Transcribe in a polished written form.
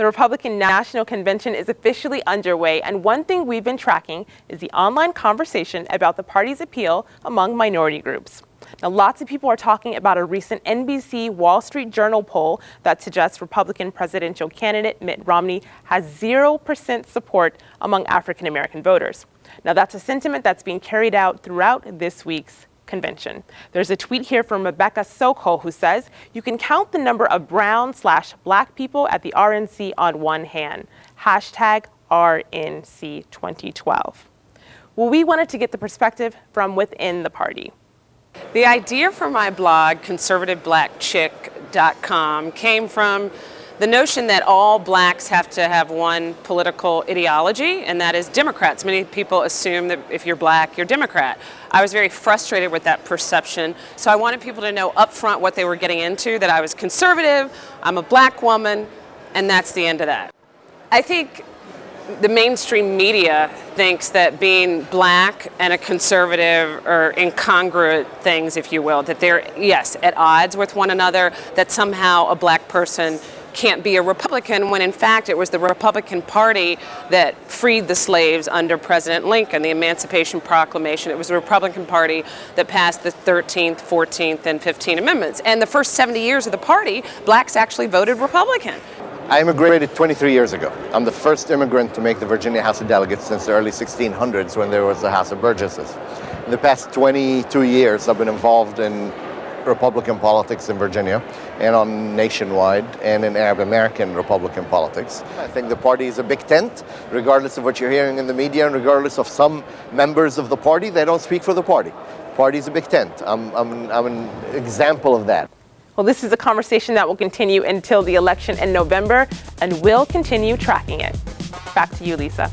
The Republican National Convention is officially underway, and one thing we've been tracking is the online conversation about the party's appeal among minority groups. Now, lots of people are talking about a recent NBC Wall Street Journal poll that suggests Republican presidential candidate Mitt Romney has 0% support among African American voters. Now, that's a sentiment that's being carried out throughout this week's convention. There's a tweet here from Rebecca Sokol who says, "You can count the number of brown/black people at the RNC on one hand. Hashtag RNC 2012. Well, we wanted to get the perspective from within the party. The idea for my blog, conservativeblackchick.com, came from the notion that all blacks have to have one political ideology, and that is Democrats. Many people assume that if you're black, you're Democrat. I was very frustrated with that perception, so I wanted people to know up front what they were getting into, that I was conservative, I'm a black woman, and that's the end of that. I think the mainstream media thinks that being black and a conservative are incongruent things, if you will, that they're, yes, at odds with one another, that somehow a black person can't be a Republican, when in fact it was the Republican Party that freed the slaves under President Lincoln, the Emancipation Proclamation. It was the Republican Party that passed the 13th, 14th, and 15th Amendments. And the first 70 years of the party, blacks actually voted Republican. I immigrated 23 years ago. I'm the first immigrant to make the Virginia House of Delegates since the early 1600s, when there was the House of Burgesses. In the past 22 years, I've been involved in Republican politics in Virginia and on nationwide and in Arab American Republican politics. I think the party is a big tent, regardless of what you're hearing in the media and regardless of some members of the party. They don't speak for the party. The party is a big tent. I'm an example of that. Well, this is a conversation that will continue until the election in November, and we'll continue tracking it. Back to you, Lisa.